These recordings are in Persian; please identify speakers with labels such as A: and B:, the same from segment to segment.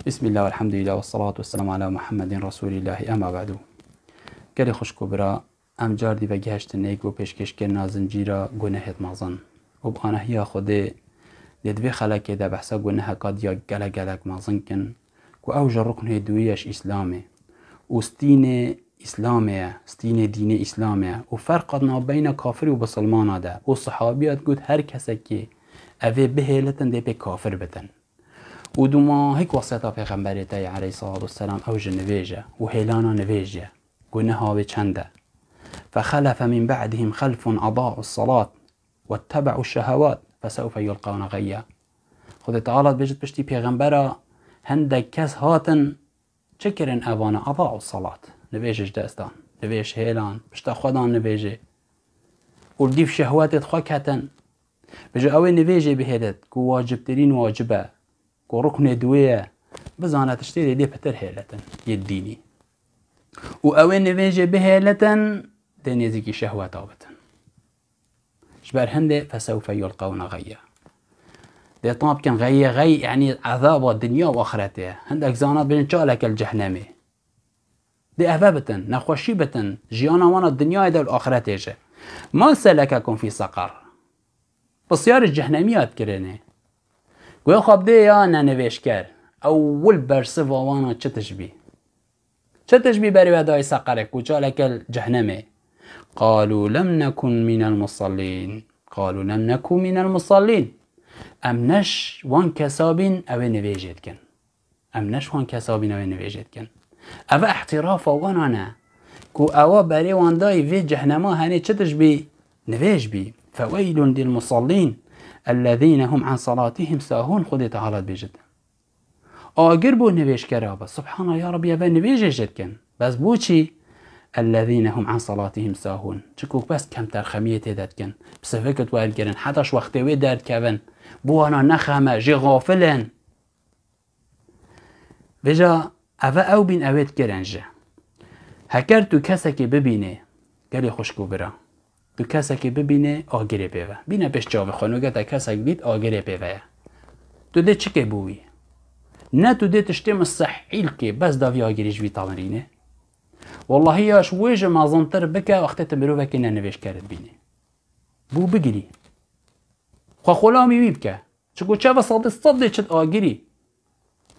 A: بسم الله والحمد لله والصلاة والسلام على محمد رسول الله اما بعد. گلی خوشکو برا ام جاردی و گهشت نیک و پیشکش کرنا زنجیرا گناهت مغزن و بانهیا خوده لدوی خلقه ده بحثا گناه کاد یا گلک مغزن کن و اوج رکن دویش اسلامه و ستین اسلامه ستین دین اسلامه و فرق بین کافر و بسلمان ده و صحابیات گود هر کسی که اوه بهلتن ده به کافر بتن و دوما هیک وصیتا پیغمبری تای علیه الصلاة والسلام اوج نویجه و هیلانا نویجه گناه ها چنده فخلف من بعدهم خلف اضاعوا الصلاة واتبعوا الشهوات فسوف يلقون غيا. خود تعالی بجد پشتی پیغمبرا هندک کس هاتن چکرن اوانه اضاعوا الصلاة نویجش دستان نویج هیلان پشتا خودان نویجه و دیف شهواتت خواکتن بجا اوه نویجه بهیدت که واجب ترین واجبه که رکن دویه بزانت اشتری دی پتر هیلتن یه دینی و اوه نویجه بهیلتن دنیزی که شهوات آبتن شبر هنده فسوف يلقون غيا. ده طاب كان غي يعني عذاب الدنيا واخرته هندك زانات بين جالك الجهنمي دي أهبابتن نخوشيبتن جيانا وانا الدنيا ده الآخرته ما سلككم في سقر بصيار الجهنميات كرنه قوي خب دي يا ننويش كر أول برسفا وانا چتشبي بري وداي سقرك وجالك الجهنمي قالوا لم نكن من المصلين قالوا لم نكن من المصلين ام نش وان كسابين او نويجت كن ام نش وان كسابين او نويجت كن او احتراف وانا كو او بري وان داي في جهنم هني چتشبي نويج بي فويل للمصلين الذين هم عن صلاتهم ساهون. خود تعالى بجد آگر بو نویش کرا سبحان الله يا رب يا نویجت كن بس بو چی الذين هم عن صلاتهم ساهون چکوک بس کم ترخمیه تیدد کن بس فکرت وارد کرن حتاش وقتی وی درد کون بو انا نخمه جی غافلن بجا او بین اوید کرن جه هکر تو کسی که ببینه گلی خوشکو برا تو کسی که ببینه آگره بیوه بینه پیش جاوه خانوگه تا کسی بید آگره بیوه تو ده چی که بوی نه تو ده تشتیم الصحیل که بس داوی آگریش بی تامرینه والله یاش ویج مازنتر بکه وقتی تمرو که ننویش کرد بینه بو بگیری خوا خلامی وی بکه چکو چه بساطه صده چت آگیری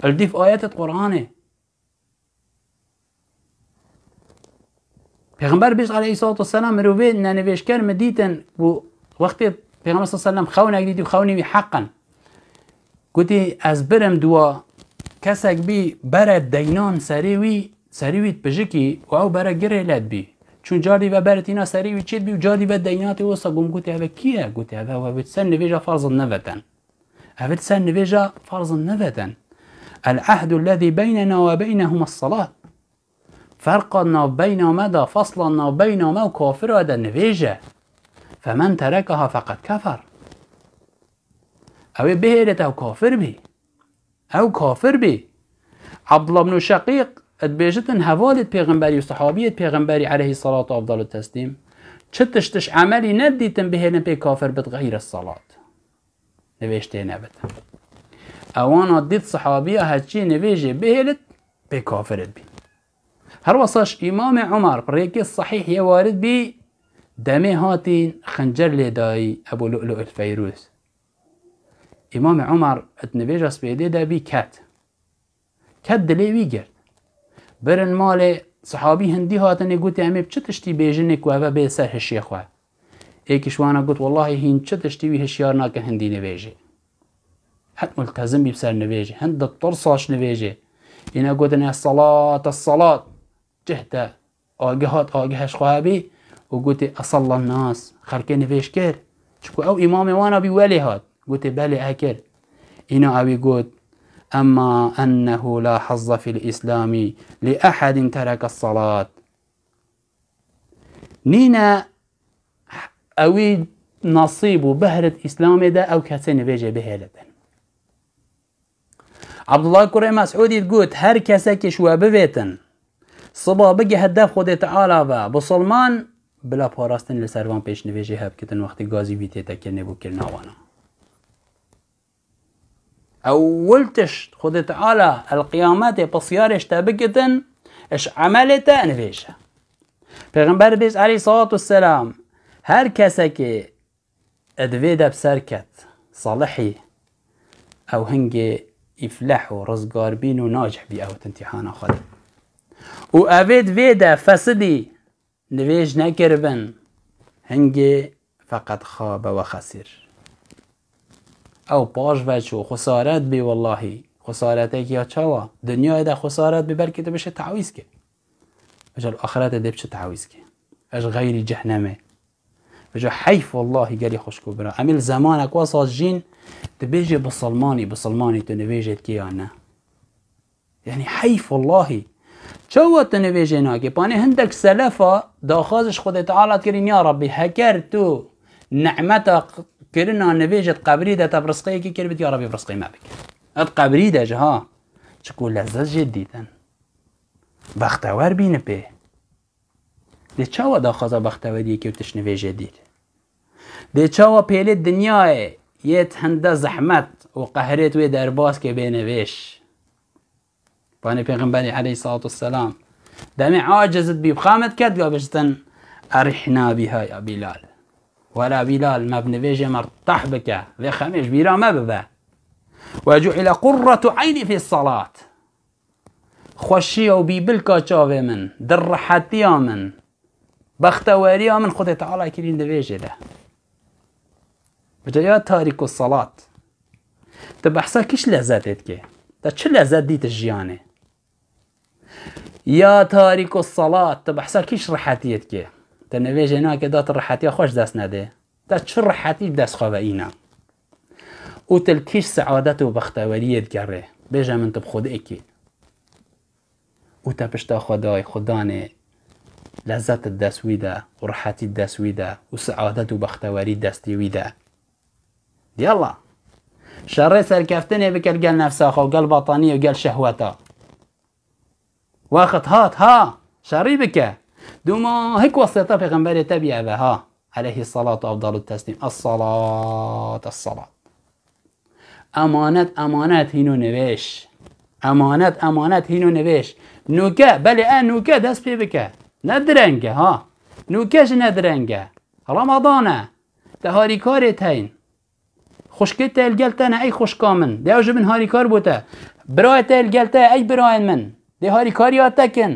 A: الدیف آیت قرآنه پیغمبر بیش علیه الصلاة والسلام مروی ننویش کرد مدیتن بو وقتی پیغمبر صلی الله علیه وسلم خونه اگدیدی و خونی حقا گوتی از برم دوا کسک بی برد دینان سریویت بجکی و او برا گره لد بی چون جاری و برت اینا سریوی چید بی و جاری و دینات وسا گم گوتی اوه کیه گوتی اوه سن نویجا فرض نوتن اوه سن نویجا فرض نوتن العهد الذي بيننا وبينهم الصلاة فرقنا بينما دا فصلنا بينما وكافر هذا نويجا فمن تركها فقد كفر اوه بهيرت او كافر بي عبد الله بن شقيق ادبیجتن حوالت پیغمبری و صحابیت پیغمبری علیه الصلاة و افضل التسلیم چتشتش عملی ندیتن بهلن پی کافر بد غیر الصلاة نویشته نبتن اوانا دید صحابیه هچی نویجه بهلت پی کافرت بی هر وصاش امام عمر بریکی صحیح یوارد بی دمی هاتین خنجر لیدای ابو لؤلؤ الفیروز امام عمر اتنویجه سپیده دا بی کت دلیوی گرد برن مال صحابی هندی هاتن گوتی امی چه تشتی بیجنه که اوه به سر هشیه خواه ایکش وانا گوت والله هین چه تشتی وی هشیار ناکن هندی نویجه حد ملتزم بی بسر نویجه هند طرصاش نویجه اینا گوتن الصلاة جهده آگهش خواه بی و گوتی اصلا الناس خلقه نویج کرد چکو او امام وانا بی ولی هات گوتی بله اکر اینا اوی گوت أما أنه لا حظ في الإسلام لأحد ترك الصلاة نينا أوي نصيب بهرة إسلام ده أو كسن بيجي بهلتن عبد الله كريم مسعودي تقول هر كسك شو ببيتن صبا بقي هدف خود تعالى بسلمان بلا باراستن لسروان پیش نویجه هب کتن وقتی گازی بیتی تکر نبو کرنا وانا اولتش خود تعالى القيامات بصيارش تبكتن اش عملته نویشه. پیغمبر بیش علیه الصلاة والسلام هر کسی که ادویده بسر کت صالحی او هنگی افلح و رزگار بین و ناجح بی او امتحان خود و اوید ویده فسدی نویج نکربن هنگی فقط خواب و خسیر او پاش وچو خسارت بی والله خسارت که چاوا دنیا ده خسارت ببر که بشه تعویز که اجل آخرت ده بشه تعویز که اج غیر جهنمه اجل حیف والله گلی خوشکو برا امیل زمانک واساز جین تبیجی بسلمانی تو نویجت که یا نه یعنی حیف والله چاوا تو نویجه ناکه پانی هندک سلفا داخازش خود تعالی کرین یا ربی هکر تو نعمتا کرنا نویجت قبری ده تبرسقی که کربید یا ربی برسقی ما بکر اد قبری ده جها چکو لذت جدیدن بختور بینه پی ده چاوا داخازا بختوری که تش نویجه دید ده چاوا پیلی دنیای یه هنده زحمت و قهرت و درباس که بینویش پانی پیغمبری علیه الصلاة والسلام دمی عاجزت بی بخامت کرد گابشتن ارحنا بها یا بلال ولا بلال ما بنویجه مرتاح بکه و خمیش بیرا ما ببه وجعل قرة عيني في الصلاة خوشي و بيبلكا چاوه من در راحتي من بختواري من خود تعالى كرين دفيجه له بجا تارك الصلاة تبحثا كيش لذاتت كي تا چه لذات ديت الجيانه يا تارك الصلاة تبحثا كيش راحتيت كي تنويجه هناك دات الراحتي خوش دست نده تا چه راحتي دست خواه اينا او تلکیش سعادت و بختوریت گره بیجه من تب خود اکی او تپشتا خدانه لذت دستویده و راحتی دستویده و سعادت و بختوری دستویده دیالا شر سرکفتنه بکل گل نفساخه و گل باطانیه و گل شهوتا وقت هات ها شری بکه دوما هیک وسیطه پیغمبر تبیعه به ها علیه الصلاة و افضل التسلیم الصلاة امانت هینو نویش امانت هینو نویش نوکه بله نوکه دست پی بکه ندرنگه ها نوکهش ندرنگه رمضانه تهاری کارت هین خوشکت تل گلتنه ای خوشکامن ده اوجه من هاری کار بوده برای تل گلته ای برای من ده هاری کاریات تکن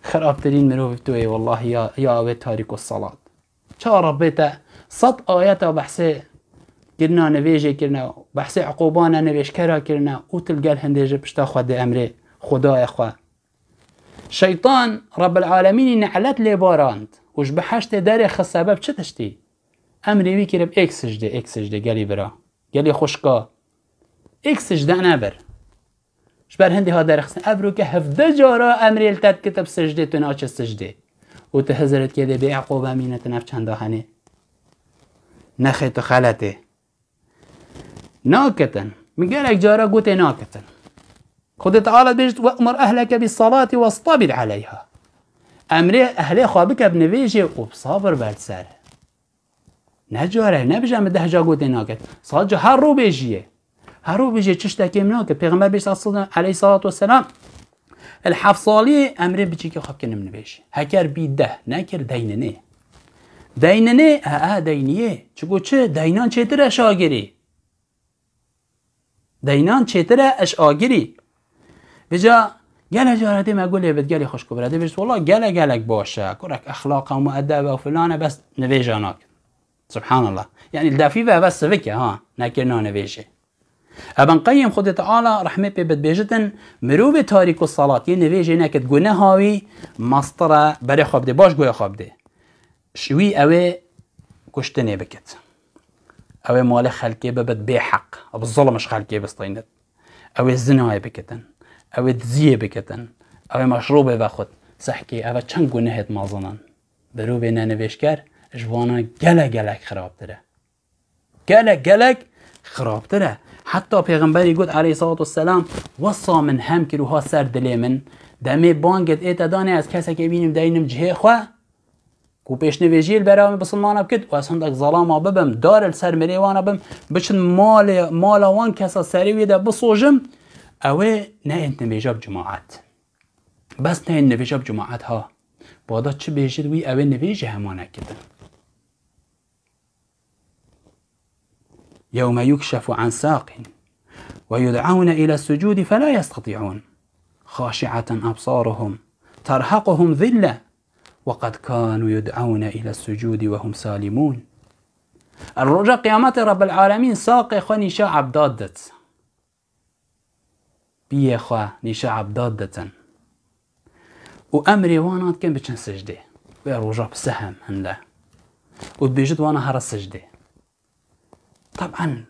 A: خرابترین مروف توی والله یا اوه تاریک الصلاة چه ربیتا صد آیت بحثه کرنا نویجه کرنا بحث عقوبانه نویش کرا کرنا او تلقال هندیجه پشتا خود امره خدا اخوه شیطان رب العالمین نعلت لیباراند وش بحشت داره خسبب چه تشتی امری وی کرب ایک سجده گلی برا گلی خوشکا ایک سجده نبر شبر هندی ها داره خسن ابرو که 17 جارا امری التد کتب سجده تناچ سجده و تهزرت که ده بی عقوبه مینت نف چنده هنه نخیت خلطه ناكتن من قالك جارا قلت ناكتن خد تعالى بيجت وأمر أهلك بالصلاة واصطبر عليها أمري أهلي خوابك بنفيجي وبصابر بعد سار نجاره نبجا مده جا قلت ناكت صاجه هرو بيجي تشتكي مناك بيغمبر بيش عليه الصلاة والسلام الحفصالي أمري بيجي خواب كن بنفيجي هكر بيده نكر دينني دينيه چگو چه دينان چه تره شاگري دينان چطره اش آگیری بجا گله جارده ما گله بد گله خوش کبرده بجت والله گلک باشه کرک اخلاق و مؤدب و فلانه بس نویجاناک سبحان الله يعني الدافيفة بس فكه ها نكرنا نویجه ابن قیم خود تعالی رحمه پی بد بیجتن مروب تاریک الصلاة یه نویجه نکد گونه هاوی مستره بری خواب ده باش گویا خواب ده شوی اوه کشتنه بکت اوه مال خلقه ببد بی حق او الظلمش خلقه بستينت اوه الزناية بكتن اوه دزيه بكتن اوه مشروبه بخود سحكي اوه چند گناهت مازنن برو بينا نوشكر جوانا گلک خراب تره گلک خراب تره حتى پیغمبری گفت علیه الصلاة والسلام وصا من هم کروها سر دلی من دمه بانگت ایتا دانه از کسی که بینیم دینم جهه خواه و پیشنویجی برای بسلمان بکد و از هندک ظلام ببم دار السر مریوان بم بچن مال وان کسا سری ویده بسوجم اوه نه انت نویجه بجماعت بس نه نویجه بجماعت ها بادا چه بیجید وی اوه نویجه همانه کدن يوم يكشف عن ساق ويدعون إلى السجود فلا يستطيعون خاشعة أبصارهم ترهقهم ذلة وقد كانوا يدعون إلى السجود وهم سالمون الرجاء قيامات رب العالمين ساق خو نشاء عبدادت بيه خو نشاء عبدادتا وأمري وانات كان بچن سجده برجاء بسهم هنده وبيجد وانا هر السجده طبعا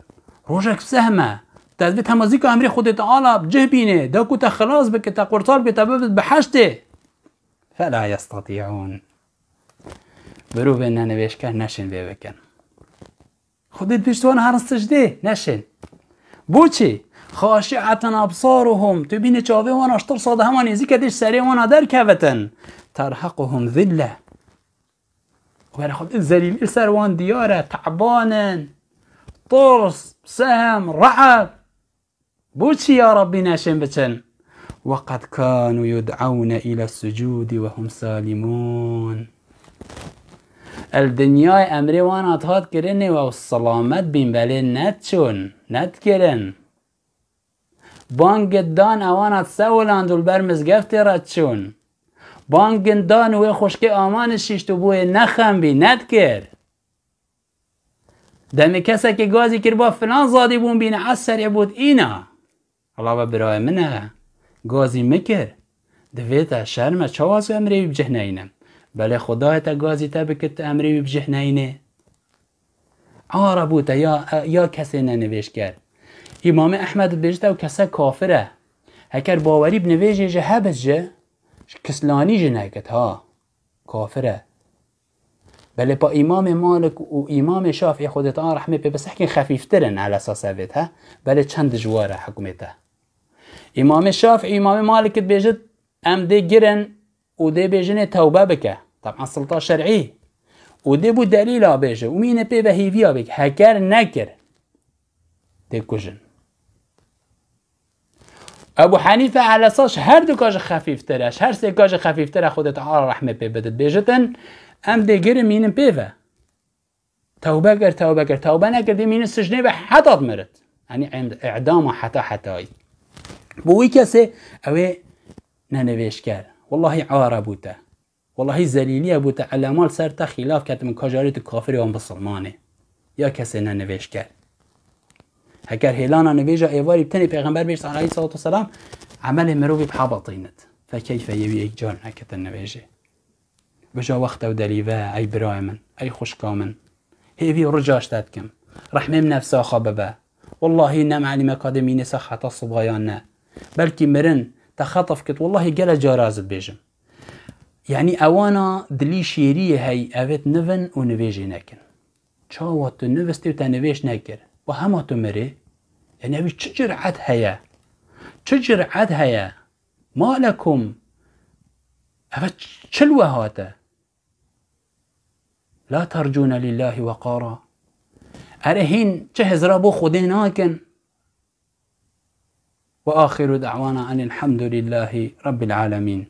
A: رجاء بسهمه تثبت همازيك أمري خود تعالى بجه بينه داكو تخلاص بك تقرطال بتبابت بحشته فلا يستطيعون برو بيننا نبيش كان نشن بيبكن خودت بيشتوان هر السجده نشن بوچي خاشعة أبصارهم تبين چاوه وانا اشتر صاده همان يزيك ديش سري وانا در كوتن ترهقهم ذلة وبرا خود الزليل السروان دياره تعبانا طرس سهم رعب بوچي يا ربي نشن بچن وقد كانوا يدعون إلى السجود وهم سالمون الدنيا أمري وانا هات كرني والسلامت بين بلين نتشون نتكرن بانگدان اوانات سولند والبرمز گفتی رتشون بانگدان وی خوشکی آمان شیشتو بوی نخم بی ندکر دمی کسا که گازی کر با فلان زادی بون بین عصر بود اینا الله برای منه گازی مکر دویتا شرمه چواز امری بجه نینم بله خدایت گازی تا بکت امری بجه نینه عاربوتا یا کسی ننویش کرد امام احمد بجده و کسا کافره هکر باوری بنویجه جه هبز جه کسلانی جه نکت ها کافره بله با امام مالک و امام شافعی خودت آن رحمه پی بس حکن خفیفترن على اساس اوید ها بله چند جواره حکومته امام شافعی امام مالک بجد ام ده گرن و ده بجنه توبه بکه طبعا سلطه شرعی و ده بو دلیل بجه و مینه پی به هیویا بک هکر نکر ده کجن ابو حنیفه على اساس هر دو کاج خفیفترش هر سه کاج خفیفتر خودت آن رحمه پی بدد بجتن ام ده گرن مینه پیوه توبه گر توبه نکردی مینه سجنه به حتی مرد یعنی اعدام و حتی بوی کسی اوه ننویش کرد والله عاره بوده والله زلیلیه بوده علامال سر تا خلاف کت من کاجاریت کافری و مسلمانه یا کسی ننویش کرد هکر هیلانا نویجه ایواری بتنی پیغمبر بیشت علیه صلی اللہ وسلم عمل مروی بحابطینت فکیف یوی ایک جار نکت نویجه بجا وقت و دلیوه ای برای من ای خوشکا من هیوی رجاش دادکم رحمه من نفسا خوابه والله نم علی مکادمین سخطا صبغایان نه بلکی مرن تخطف کت والله گل جارازت بیجم یعنی اوانا دلی شیریه هی اوید نون و نویجه نکن چاوات تو نوستی و تنویش نکر و همه تو مره یعنی اوی چه جرعت هیا ما لکم اوید چلوه هاته لا ترجون لله وقارا ارهین چه هزرا بو خوده ناکن وآخر دعوانا أن الحمد لله رب العالمين.